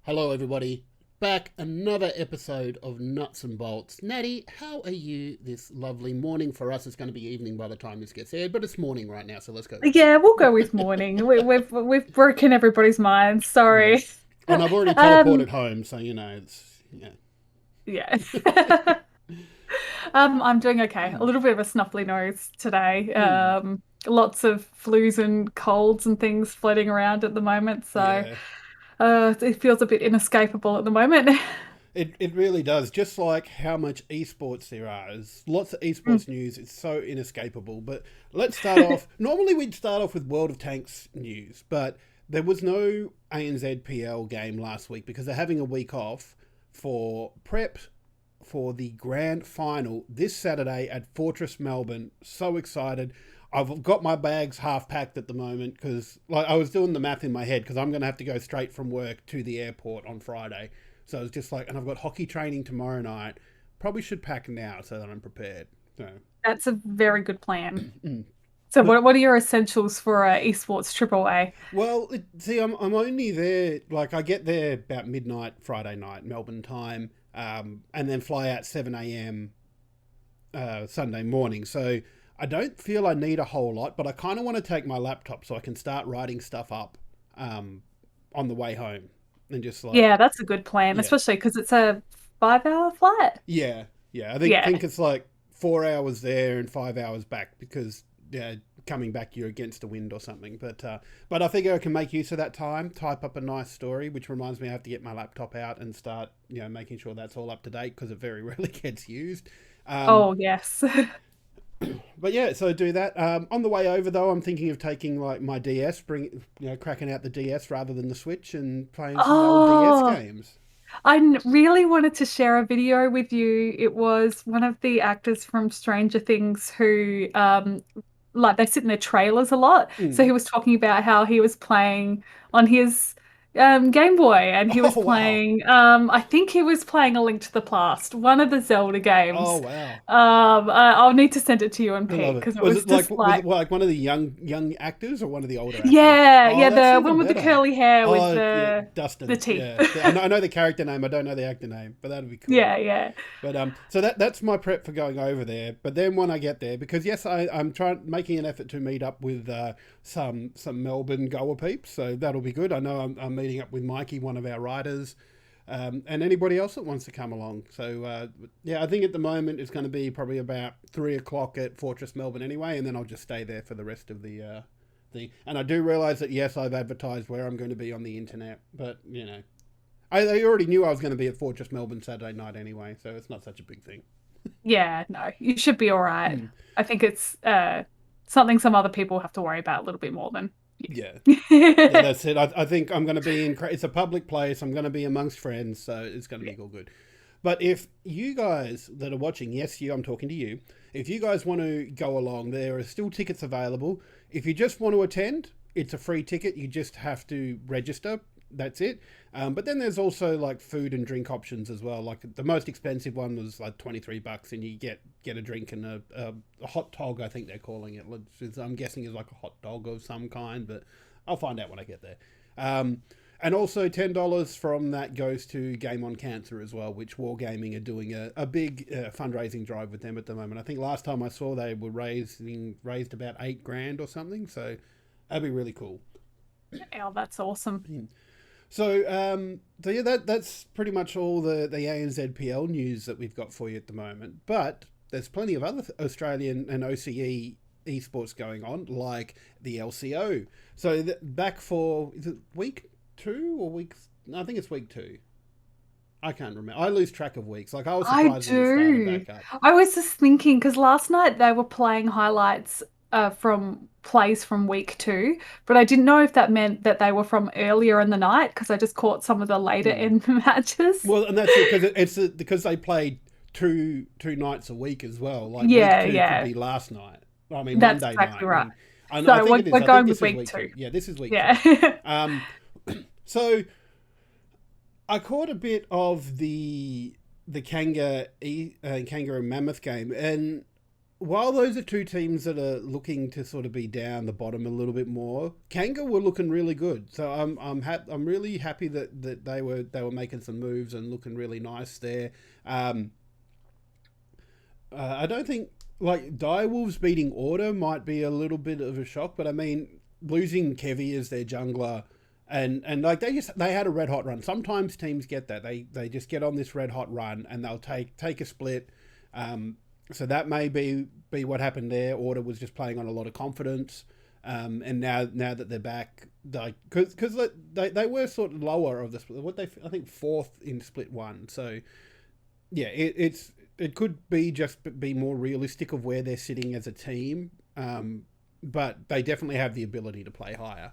Hello, everybody. Back another episode of Nuts and Bolts. Natty, how are you this lovely morning? For us, it's going to be evening by the time this gets aired, but it's morning right now, so let's go with Yeah, we'll go with morning. We've broken everybody's minds. that. Sorry. And I've already Um, teleported home, so it's yeah. yeah. I'm doing okay. A little bit of a snuffly nose today. Hmm. Lots of flus and colds and things floating around at the moment, so Yeah. it feels a bit inescapable at the moment. It really does. Just like how much esports there are. There's lots of Mm. esports news. It's so inescapable. But let's start off. Normally we'd start off with World of Tanks news, but there was no ANZPL game last week because they're having a week off for prep for the grand final this Saturday at Fortress Melbourne. So excited. I've got my bags half packed at the moment because like I was doing the math in my head because I'm going to have to go straight from work to the airport on Friday. So it's just like, and I've got hockey training tomorrow night. Probably should pack now so that I'm prepared. So, That's a very good plan. So but what are your essentials for esports triple A? well, see, I'm only there. Like I get there about midnight Friday night Melbourne time, and then fly out 7 a.m. Sunday morning. So I don't feel I need a whole lot, but I kind of want to take my laptop so I can start writing stuff up um, on the way home and just like Yeah, that's a good plan, yeah. especially because it's a 5 hour flight. Yeah, yeah. I think Yeah. think it's like 4 hours there and 5 hours back because yeah, coming back you're against the wind or something. But I figure I can make use of that time, type up a nice story, which reminds me I have to get my laptop out and start making sure that's all up to date because it very rarely gets used. Um, Oh, yes. but yeah, so do that. On the way over though, I'm thinking of taking like my DS, cracking out the DS rather than the Switch and playing some old DS Oh, games. really wanted to share a video with you. It was one of the actors from Stranger Things who, like, they sit in their trailers a lot. So Mm. he was talking about how he was playing on his Game Boy and he was Oh wow! playing, I think he was playing A Link to the Past, one of the Zelda Oh games. wow! I'll need to send it to you and I love Pete it. because it was just Was like, it like one of the young actors or one of the older actors? yeah, Oh, yeah, that's the even one with the better. curly hair with Oh yeah, the Dustin. teeth. Yeah, I know the character name. I don't know the actor name, but that'd be cool. Yeah, yeah. But so that's my prep for going over there. But then when I get there, because yes, I'm trying making an effort to meet up with some Melbourne goer peeps, so that'll be good. I know I'm meeting up with Mikey, one of our writers, and anybody else that wants to come along. So yeah, I think at the moment it's going to be probably about 3 o'clock at Fortress Melbourne anyway, and then I'll just stay there for the rest of the thing. And I do realise that yes, I've advertised where I'm going to be on the internet, but I already knew I was going to be at Fortress Melbourne Saturday night anyway, so it's not such a big thing. Yeah, no, you should be all right. Mm, I think it's something some other people have to worry about a little bit more than yeah, yeah, you. that's it. I think I'm going to be in. It's a public place. I'm going to be amongst friends, so it's going to Yeah. be all good. But if you guys that are watching, yes, you, I'm talking to you. If you guys want to go along, there are still tickets available. If you just want to attend, it's a free ticket. You just have to register. That's it. But then there's also like food and drink options as well. Like the most expensive one was like $23, and you get a drink and a hot dog. I think they're calling it. I'm guessing is like a hot dog of some kind, but I'll find out when I get there. Um, and also $10 from that goes to Game on Cancer as well, which Wargaming are doing a big fundraising drive with them at the moment. I think last time I saw they were raised about 8 grand or something. So that'd be really cool. Oh, that's awesome. So yeah, that's pretty much all the ANZPL news that we've got for you at the moment. But there's plenty of other Australian and OCE esports going on, like the LCO. So back for is it week two or week? No, I think it's week two. I can't remember. I lose track of weeks. Like I was I surprised when it started do. back up. I was just thinking because last night they were playing highlights from plays from week two, but I didn't know if that meant that they were from earlier in the night because I just caught some of the later Hmm. end matches. Well, and that's it because because they played two nights a week as well. Like week Yeah, two could yeah, be last night. I mean that's Monday exactly night, right. and I So think it is. we're I think going with this is week week two. two. Yeah, this is week two. Yeah. Um, so I caught a bit of the kangaroo mammoth game, and while those are two teams that are looking to sort of be down the bottom a little bit more, Kanga were looking really good. So I'm really happy that they were making some moves and looking really nice there. Um, I don't think like Direwolves beating Order might be a little bit of a shock, but I mean losing Kevy as their jungler. And like they had a red hot run. Sometimes teams get that they just get on this red hot run and they'll take a split. So that may be what happened there. Order was just playing on a lot of confidence, and now that they're back, because they were sort of lower of the split. I think fourth in split one. So yeah, it could be just be more realistic of where they're sitting as a team, but they definitely have the ability to play higher.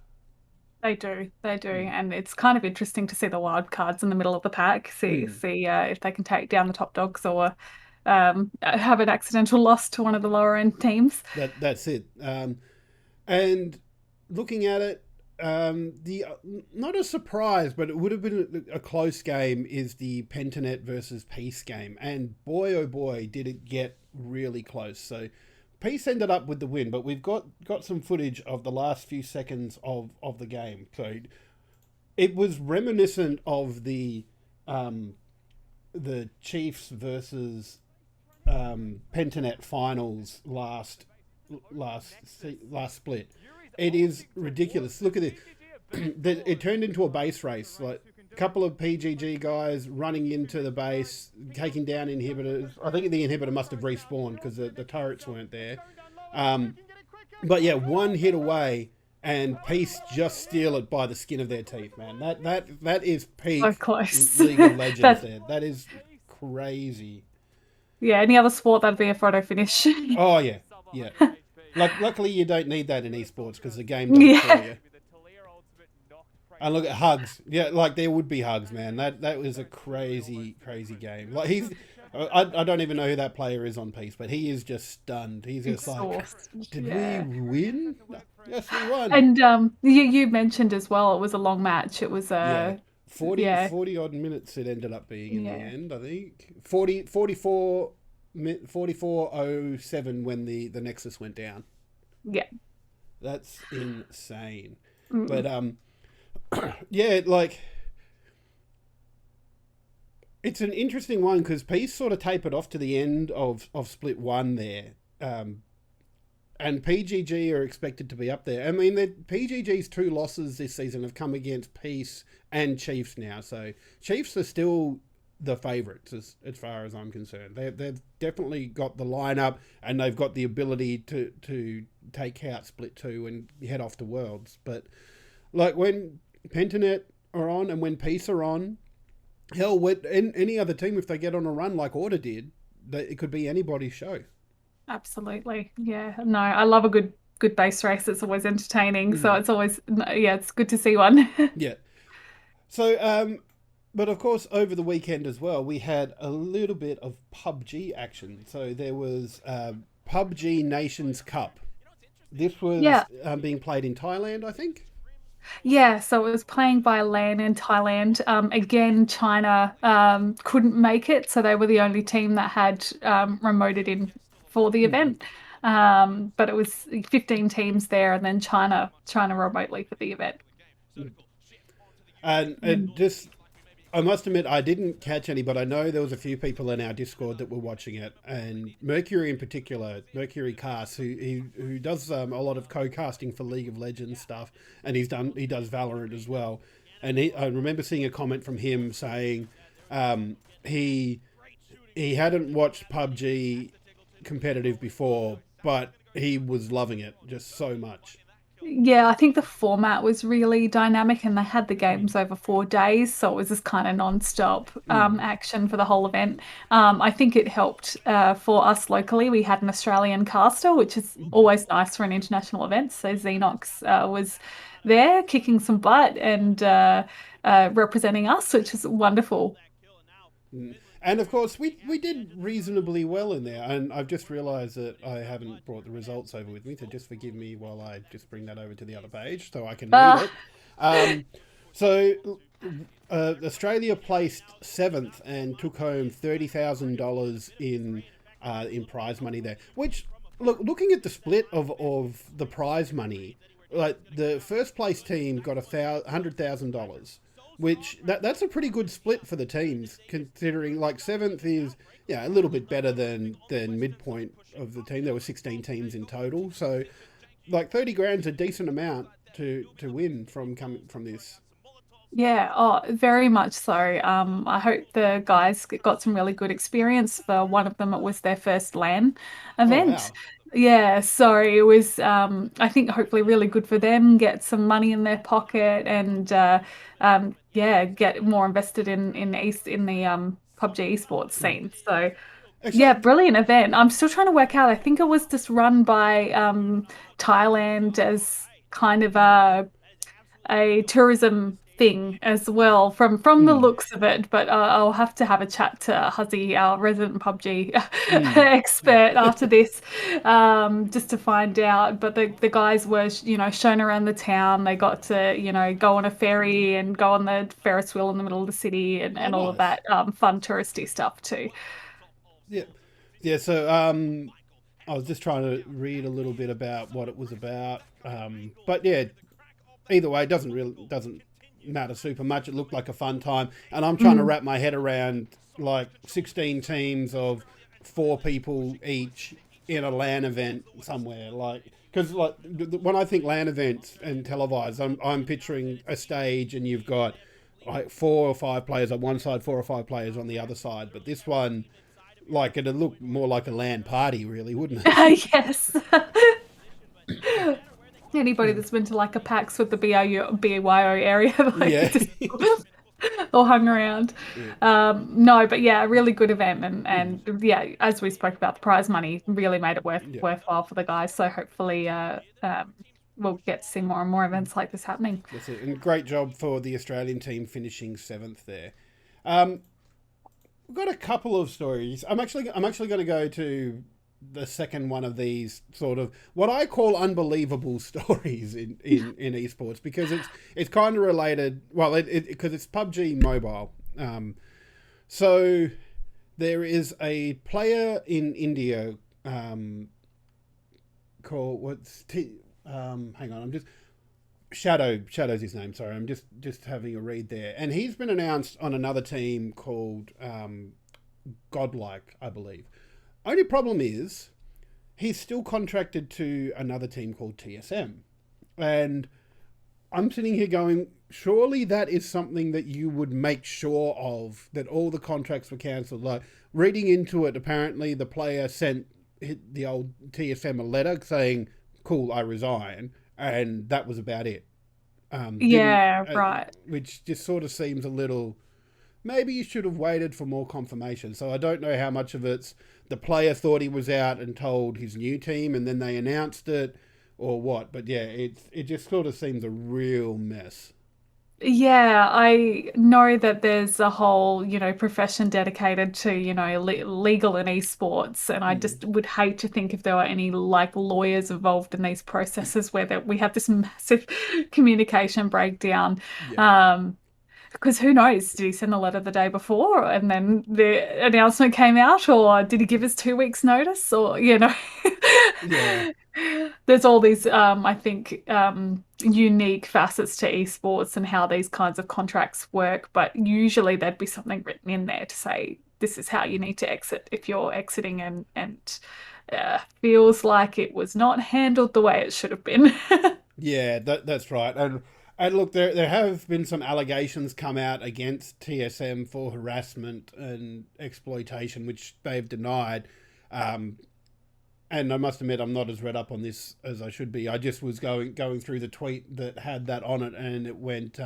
They do, Mm. and it's kind of interesting to see the wild cards in the middle of the pack. Mm. See if they can take down the top dogs or have an accidental loss to one of the lower end teams. That's it. And looking at it, the not a surprise, but it would have been a close game. Is the Pentanet versus Peace game, and boy oh boy, did it get really close. So Peace ended up with the win, but we've got some footage of the last few seconds of the game. So it was reminiscent of the Chiefs versus Pentanet finals last split. It is ridiculous. Look at it. It turned into a base race. Like a couple of PGG guys running into the base, taking down inhibitors. I think the inhibitor must have respawned because the turrets weren't there. But yeah, one hit away, and Peace just steal it by the skin of their teeth, man. That is So peak close. League of Legends. That There, that is crazy. Yeah, any other sport that'd be a photo finish. Oh yeah, yeah. Luckily, you don't need that in esports because the game does it for Yeah. you. And look at hugs. Yeah, like there would be hugs, man. That was a crazy game. Like I don't even know who that player is on Peace, but he is just stunned. He's just like, Exhausted. did we Yeah. win? Yes, we won. And you mentioned as well it was a long match. It was Yeah. 40 yeah, 40 odd minutes it ended up being in the yeah, end, I think. 44 44:07 when the Nexus went down. yeah. That's insane. Mm. But yeah, like it's an interesting one because Peace sort of tapered off to the end of split one there. And PGG are expected to be up there. I mean, PGG's two losses this season have come against Peace and Chiefs now. So Chiefs are still the favourites as far as I'm concerned. They've definitely got the lineup and they've got the ability to take out split two and head off to Worlds. But like when Pentanet are on and when Peace are on, hell, with any other team, if they get on a run like Order did, it could be anybody's show. Absolutely. Yeah. No, I love a good base race. It's always entertaining. So Mm, it's always yeah, it's good to see one. yeah. So, but of course, over the weekend as well, we had a little bit of PUBG action. So there was PUBG Nations Cup. This was Yeah. being played in Thailand, I think. Yeah, so it was playing by LAN in Thailand. Again, China couldn't make it, so they were the only team that had remoted in for the Mm. event. But it was 15 teams there, and then China remotely for the event. And it Mm. just, I must admit, I didn't catch any, but I know there was a few people in our Discord that were watching it, and Mercury in particular, Mercury Cast, who does a lot of co-casting for League of Legends stuff, and he does Valorant as well. And I remember seeing a comment from him saying he hadn't watched PUBG competitive before, but he was loving it just so much. Yeah, I think the format was really dynamic and they had the Mm. games over 4 days, so it was this kind of non-stop Mm. action for the whole event. I think it helped for us locally. We had an Australian caster, which is always nice for an international event. So Xenox was there kicking some butt and representing us, which is wonderful. Mm. And of course, we did reasonably well in there. And I've just realised that I haven't brought the results over with me, so just forgive me while I just bring that over to the other page so I can read Uh, it. Um, so Australia placed seventh and took home $30,000 in prize money there, which looking at the split of the prize money, like the first place team got $100,000, which that's a pretty good split for the teams, considering like seventh is a little bit better than midpoint of the team. There were 16 teams in total, so like 30 grand's a decent amount to win from coming from this. Yeah, oh, very much so. I hope the guys got some really good experience. For one of them, it was their first LAN Oh event. wow. Yeah, so it was, I think, hopefully really good for them, get some money in their pocket, and yeah, get more invested in the PUBG esports scene. So yeah, Actually, brilliant event. I'm still trying to work out. I think it was just run by Thailand as kind of a tourism thing as well from the mm, looks of it. But I'll have to have a chat to Huzzy, our resident PUBG yeah. expert, after this, just to find out. But the guys were, shown around the town. They got to, go on a ferry and go on the Ferris wheel in the middle of the city Oh, and all of nice. that fun touristy stuff too. Yeah, yeah. So I was just trying to read a little bit about what it was about. But yeah, either way, it doesn't matter super much. It looked like a fun time, and I'm trying to Mm. wrap my head around like 16 teams of 4 people each in a LAN event somewhere. Like, because like when I think LAN events and televised, I'm picturing a stage, and you've got like 4 or 5 players on one side, 4 or 5 players on the other side. But this one, like, it'd look more like a LAN party, really, wouldn't it? Yes. Anybody that's been to like a PAX with the BYO area, like Yeah. just all hung around. Yeah. No, but yeah, a really good event, and Mm. yeah, as we spoke about, the prize money really made it Yeah. worthwhile for the guys. So hopefully, we'll get to see more and more events like this happening. That's it. And great job for the Australian team finishing seventh there. Um, we've got a couple of stories. I'm actually going to go to the second one of these sort of what I call unbelievable stories in esports, because it's kind of related. Well, because it's PUBG Mobile. So there is a player in India called hang on, I'm just Shadow's his name. Sorry, I'm just having a read there, and he's been announced on another team called Godlike, I believe. Only problem is he's still contracted to another team called TSM, and I'm sitting here going, surely that is something that you would make sure of, that all the contracts were cancelled. Like, reading into it, apparently the player sent the old TSM a letter saying, "Cool, I resign," and that was about it. Didn't Yeah, right. Which just sort of seems a little. Maybe you should have waited for more confirmation. So I don't know how much of it's the player thought he was out and told his new team, and then they announced it, or what. But yeah, it just sort of seems a real mess. Yeah, I know that there's a whole, profession dedicated to, legal and esports, and I Mm, just would hate to think if there were any like lawyers involved in these processes where that we have this massive communication breakdown. yeah, Um, because who knows, did he send a letter the day before and then the announcement came out, or did he give us 2 weeks notice, or yeah, there's all these I think unique facets to esports and how these kinds of contracts work, but usually there'd be something written in there to say this is how you need to exit if you're exiting, and feels like it was not handled the way it should have been. yeah. That's right. And look, there have been some allegations come out against TSM for harassment and exploitation, which they've denied. Um, and I must admit, I'm not as read up on this as I should be. I just was going through the tweet that had that on it, and it went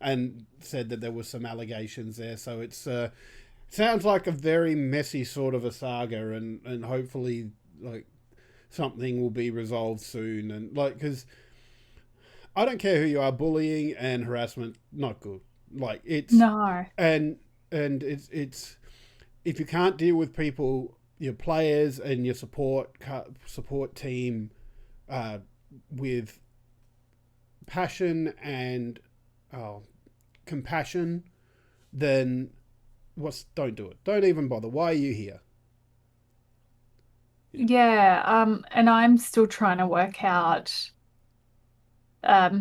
and said that there was some allegations there. So it's sounds like a very messy sort of a saga, and hopefully like something will be resolved soon. And like, because I don't care who you are, bullying and harassment not good. Like, it's No. and it's if you can't deal with people, your players and your support team, uh, with passion and oh, compassion, then don't do it. Don't even bother. Why are you here? Yeah, and I'm still trying to work out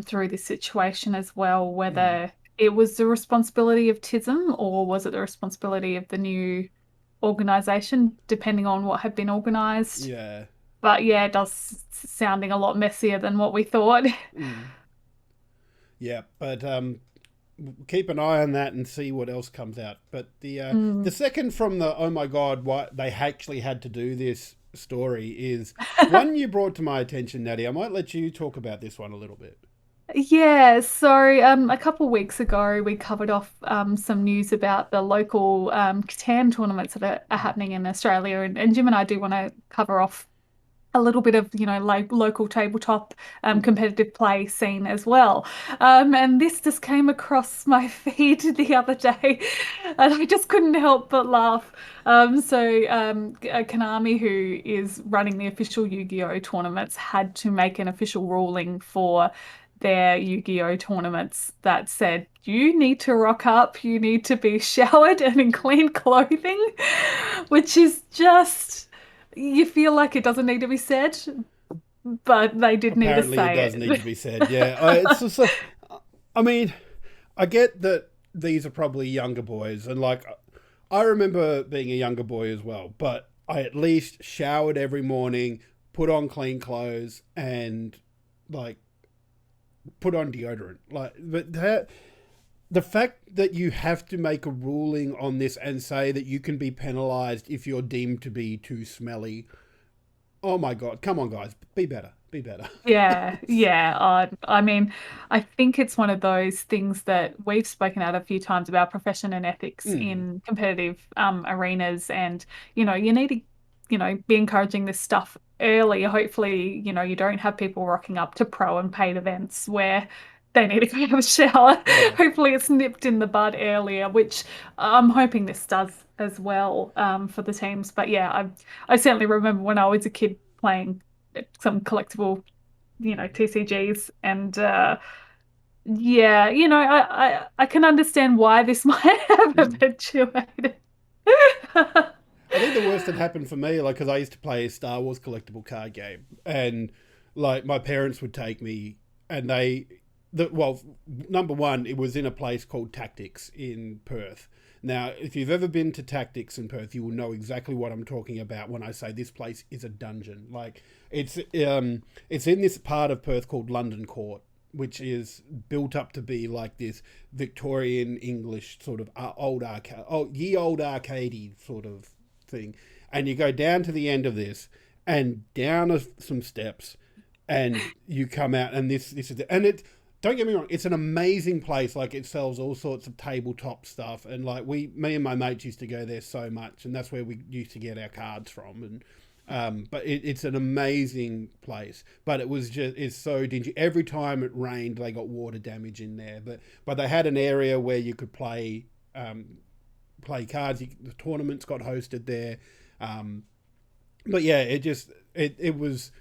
through this situation as well Mm. whether it was the responsibility of TISM or was it the responsibility of the new organization, depending on what had been organized. Yeah. But yeah, it does sounding a lot messier than what we thought. Mm. Yeah, but keep an eye on that and see what else comes out. But the Mm. second from the oh my god, why they actually had to do this story is one you brought to my attention, Natty. I might let you talk about this one a little bit. Yeah, so a couple of weeks ago, we covered off some news about the local Catan tournaments that are happening in Australia, and Jim and I do want to cover off a little bit of, like local tabletop Mm. competitive play scene as well. And this just came across my feed the other day, and I just couldn't help but laugh. Konami, who is running the official Yu-Gi-Oh tournaments, had to make an official ruling for their Yu-Gi-Oh tournaments that said you need to rock up, you need to be showered and in clean clothing, which is just you feel like it doesn't need to be said, but they did need to Apparently, it say does need to it. be said. Yeah, it's just. I mean, I get that these are probably younger boys, and like, I remember being a younger boy as well. But I at least showered every morning, put on clean clothes, and like put on deodorant. Like, but that the fact that you have to make a ruling on this and say that you can be penalized if you're deemed to be too smelly. Oh my god! Come on, guys, be better. Be better. Yeah, yeah. I mean, I think it's one of those things that we've spoken out a few times about profession and ethics Mm, in competitive arenas, and you need to, be encouraging this stuff early. Hopefully, you don't have people rocking up to pro and paid events where they need to go have a shower. yeah. Hopefully, it's nipped in the bud earlier, which I'm hoping this does as well for the teams. But yeah, I certainly remember when I was a kid playing some collectible, TCGs, and yeah, I can understand why this might have Mm. eventuated. I think the worst that happened for me, like, because I used to play a Star Wars collectible card game, and like my parents would take me, and well, number one, it was in a place called Tactics in Perth. Now, if you've ever been to Tactics in Perth, you will know exactly what I'm talking about when I say this place is a dungeon. Like, it's in this part of Perth called London Court, which is built up to be like this Victorian English sort of old arcade, ye old arcadey sort of thing. And you go down to the end of this and down some steps, and you come out, and this is and it. Don't get me wrong, it's an amazing place. Like, it sells all sorts of tabletop stuff, and like me and my mates used to go there so much, and that's where we used to get our cards from. And but it's an amazing place. But it's so dingy. Every time it rained, they got water damage in there. But they had an area where you could play cards. The tournaments got hosted there. Um, but yeah, it was.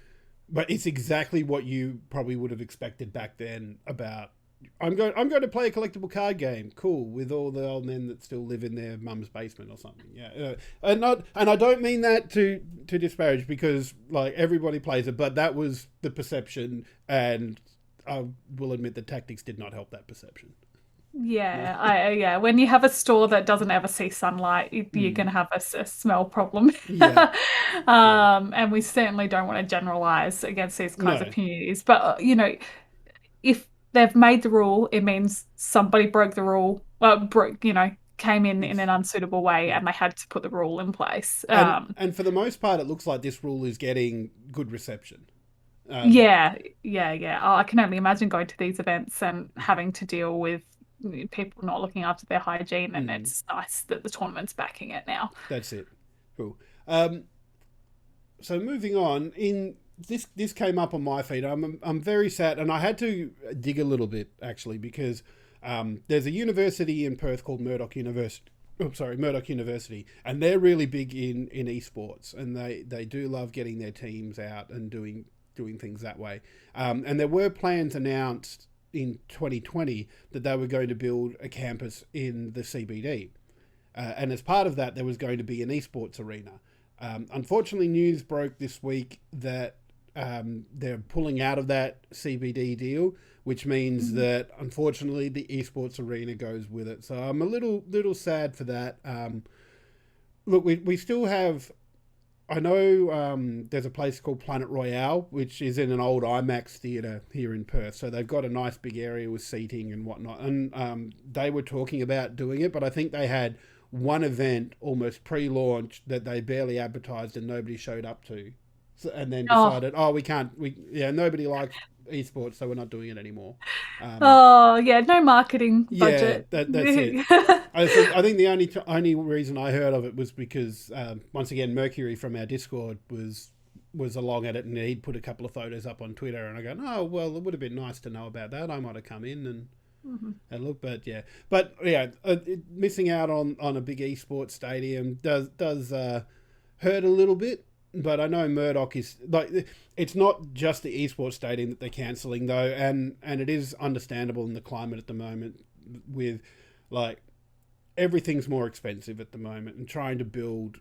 But it's exactly what you probably would have expected back then about. I'm going to play a collectible card game. Cool, with all the old men that still live in their mum's basement or something. Yeah, and I don't mean that to disparage, because like everybody plays it, but that was the perception, and I will admit the tactics did not help that perception. No. Yeah, when you have a store that doesn't ever see sunlight, you're Mm. going to have a smell problem. Yeah, yeah. And we certainly don't want to generalize against these kinds of No. communities. But, if they've made the rule, it means somebody broke the rule, came in It's an unsuitable way yeah. and they had to put the rule in place. And for the most part, it looks like this rule is getting good reception. Um, Yeah, yeah. Oh, I can only imagine going to these events and having to deal with people not looking after their hygiene, and mm, it's nice that the tournament's backing it now. that's it. Cool. So moving on, in this came up on my feed. I'm very sad, and I had to dig a little bit actually, because there's a university in Perth called Murdoch University. Oh, sorry, Murdoch University, and they're really big in esports, and they do love getting their teams out and doing things that way. And there were plans announced in 2020 that they were going to build a campus in the CBD. And as part of that, there was going to be an esports arena. Unfortunately, news broke this week that they're pulling out of that CBD deal, which means that unfortunately the esports arena goes with it. So I'm a little sad for that. Look, we still have. I know there's a place called Planet Royale, which is in an old IMAX theatre here in Perth. So they've got a nice big area with seating and whatnot. And they were talking about doing it, but I think they had one event almost pre-launch that they barely advertised and nobody showed up to. So, and then Oh, decided, oh, we can't, nobody likes esports, so we're not doing it anymore. Um, oh, yeah, no marketing yeah, budget. that's it. I think the only reason I heard of it was because once again Mercury from our Discord was along at it and he'd put a couple of photos up on Twitter and I go, oh well, it would have been nice to know about that. I might have come in and look, but yeah, missing out on a big esports stadium does hurt a little bit. But I know Murdoch is like, it's not just the esports stadium that they're cancelling though, and it is understandable in the climate at the moment with like everything's more expensive at the moment and trying to build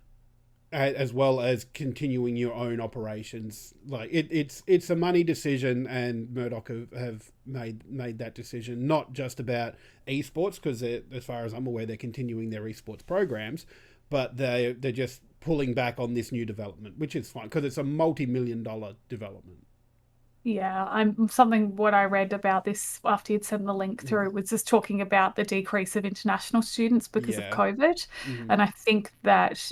as well as continuing your own operations. Like it's a money decision, and Murdoch have made that decision, not just about esports because as far as I'm aware they're continuing their esports programs, but they're just pulling back on this new development, which is fine because it's a multi-million-dollar development. Yeah, what I read about this after you'd sent the link through was just talking about the decrease of international students because of Yeah. COVID. Mm-hmm. And I think that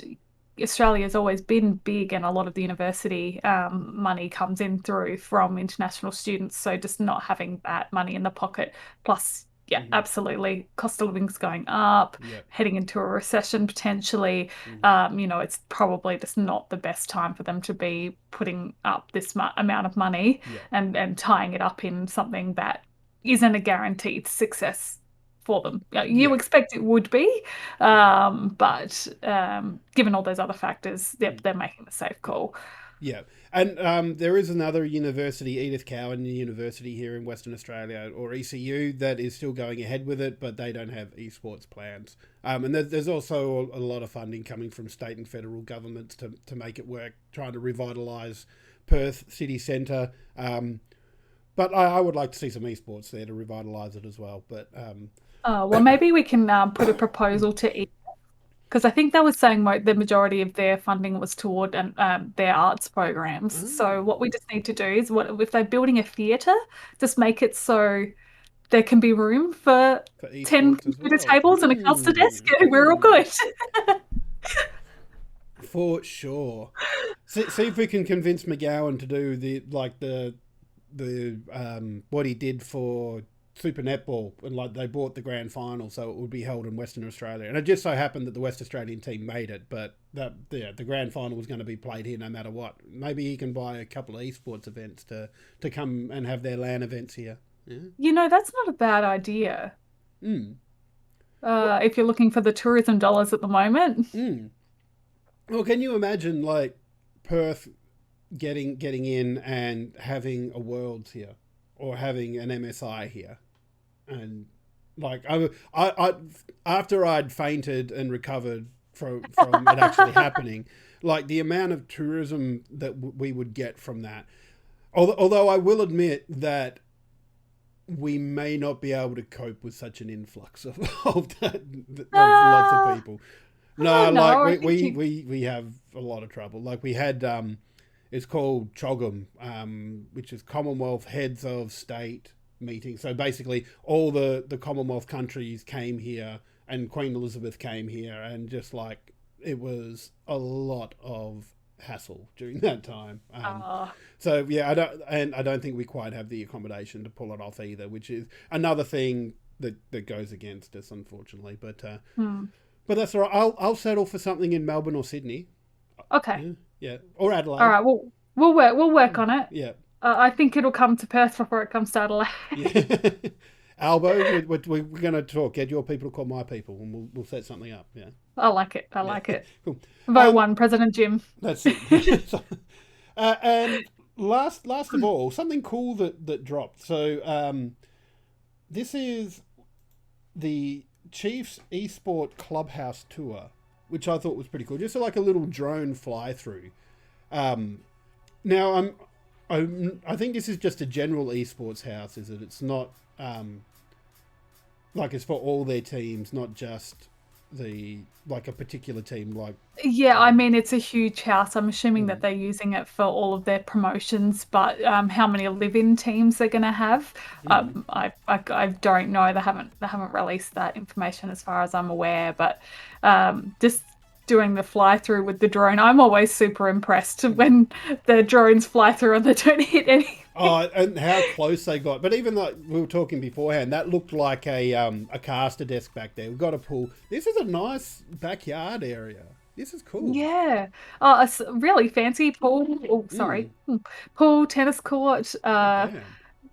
Australia has always been big, and a lot of the university money comes in through from international students. So just not having that money in the pocket, plus, yeah, Mm-hmm. absolutely, cost of living's going up, Yeah. heading into a recession potentially. Mm-hmm. It's probably just not the best time for them to be putting up this amount of money Yeah. and tying it up in something that isn't a guaranteed success for them. You Yeah. expect it would be, Mm-hmm. but given all those other factors, they're making the safe call. Yeah, and there is another university, Edith Cowan University here in Western Australia, or ECU, that is still going ahead with it, but they don't have esports plans. And there's also a lot of funding coming from state and federal governments to make it work, trying to revitalise Perth city centre. But I would like to see some esports there to revitalise it as well. But Well, maybe we can put a proposal to, because I think they were saying the majority of their funding was toward their arts programs. So what we just need to do is, what if they're building a theatre, just make it so there can be room for 10 esports as computer well. tables and a caster desk. We're all good. For sure. See if we can convince McGowan to do the what he did for Super Netball, and like they bought the grand final, so it would be held in Western Australia. And it just so happened that the West Australian team made it, but the grand final was going to be played here no matter what. Maybe he can buy a couple of esports events to come and have their LAN events here. Yeah. That's not a bad idea. Mm. Well, If you're looking for the tourism dollars at the moment. mm. Well, can you imagine like Perth getting in and having a Worlds here, or having an MSI here, and like I after I'd fainted and recovered from it actually happening, like the amount of tourism that we would get from that. Although I will admit that we may not be able to cope with such an influx of lots of people. No, like we have a lot of trouble. Like we had it's called CHOGM, which is Commonwealth Heads of State meeting. So basically all the Commonwealth countries came here, and Queen Elizabeth came here, and just like it was a lot of hassle during that time. So yeah, I don't think we quite have the accommodation to pull it off either, which is another thing that goes against us, unfortunately. But that's all right. I'll settle for something in Melbourne or Sydney. Okay. Yeah, or Adelaide. All right. We'll work on it. Yeah. I think it'll come to Perth before it comes to Adelaide. Yeah. Albo, we're going to talk. Get your people to call my people, and we'll set something up. Yeah. I like it. I like it. Cool. Vote one, President Jim. That's it. And last of all, something cool that dropped. So this is the Chiefs Esport Clubhouse Tour. which I thought was pretty cool. Just like a little drone fly through. Now I think this is just a general esports house, is it? It's not like it's for all their teams, not just like a particular team. Like Yeah, I mean, it's a huge house. I'm assuming that they're using it for all of their promotions, but how many live-in teams they're going to have, I don't know. They haven't released that information as far as I'm aware. But just doing the fly through with the drone, I'm always super impressed when the drones fly through and they don't hit anything. oh, and how close they got. But even like we were talking beforehand, that looked like a caster desk back there. We've got a pool. This is a nice backyard area. This is cool. Yeah. Oh, a really fancy pool. Oh, sorry. Pool, tennis court, Oh,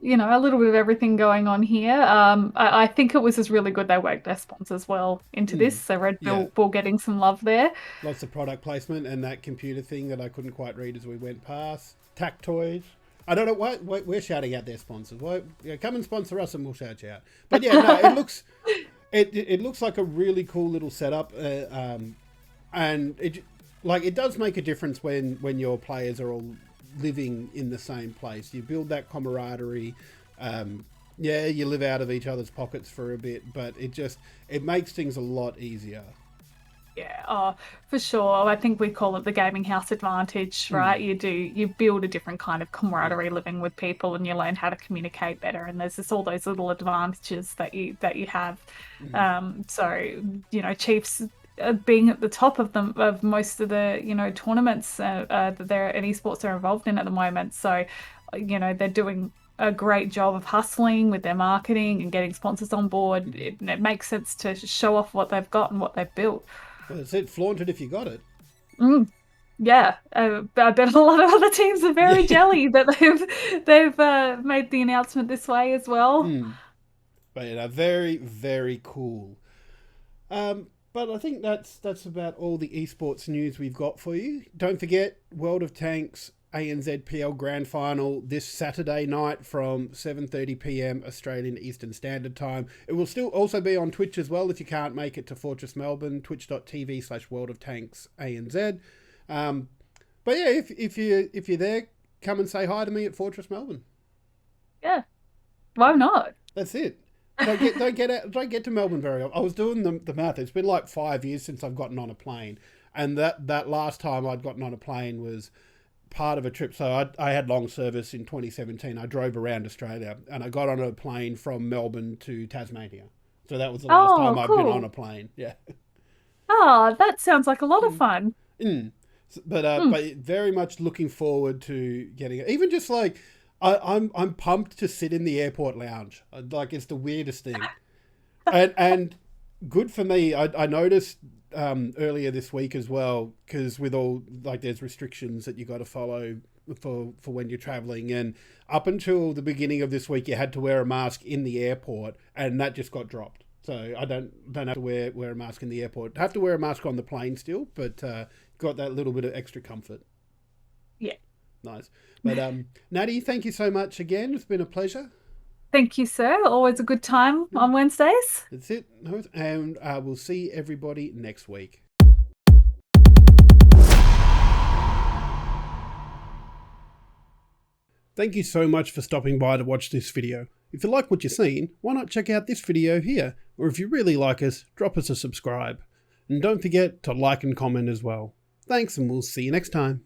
damn. a little bit of everything going on here. I think it was just really good they worked their sponsors well into this. So Red Yeah. Bull getting some love there. Lots of product placement and that computer thing that I couldn't quite read as we went past. Tack toys. I don't know why we're shouting out their sponsors. Why, yeah, come and sponsor us and we'll shout you out. But yeah, no, it looks like a really cool little setup, and it does make a difference when your players are all living in the same place. You build that camaraderie. Yeah, you live out of each other's pockets for a bit, but it makes things a lot easier. Yeah, oh, for sure. I think we call it the gaming house advantage, right? You build a different kind of camaraderie living with people, and you learn how to communicate better. And there's just all those little advantages that you have. So Chiefs being at the top of most of the tournaments that they're in esports are involved in at the moment. So they're doing a great job of hustling with their marketing and getting sponsors on board. It makes sense to show off what they've got and what they've built. Well, that's it. Flaunt it if you got it. Yeah, I bet a lot of other teams are very jelly that they've made the announcement this way as well. But very, very cool. But I think that's about all the esports news we've got for you. Don't forget World of Tanks ANZPL Grand Final this Saturday night from 7:30 p.m. Australian Eastern Standard Time. It will still also be on Twitch as well if you can't make it to Fortress Melbourne, twitch.tv/World of Tanks ANZ. But yeah, if you're there, come and say hi to me at Fortress Melbourne. Yeah, why not? That's it. Don't get to Melbourne very often. I was doing the math. It's been like 5 years since I've gotten on a plane, and that last time I'd gotten on a plane was part of a trip. So I had long service in 2017. I drove around Australia, and I got on a plane from Melbourne to Tasmania. So that was the last time I've been on a plane. Yeah. Oh, that sounds like a lot of fun. But very much looking forward to getting it. Even just like I'm pumped to sit in the airport lounge. Like it's the weirdest thing, and good for me. I noticed earlier this week as well, because with all like there's restrictions that you got to follow for when you're traveling, and up until the beginning of this week you had to wear a mask in the airport, and that just got dropped. So I don't have to wear a mask in the airport. I have to wear a mask on the plane still, but got that little bit of extra comfort. Yeah. Nice. But Natty, thank you so much again. It's been a pleasure. Thank you, sir. Always a good time on Wednesdays. That's it. And we'll see everybody next week. Thank you so much for stopping by to watch this video. If you like what you've seen, why not check out this video here? Or if you really like us, drop us a subscribe. And don't forget to like and comment as well. Thanks, and we'll see you next time.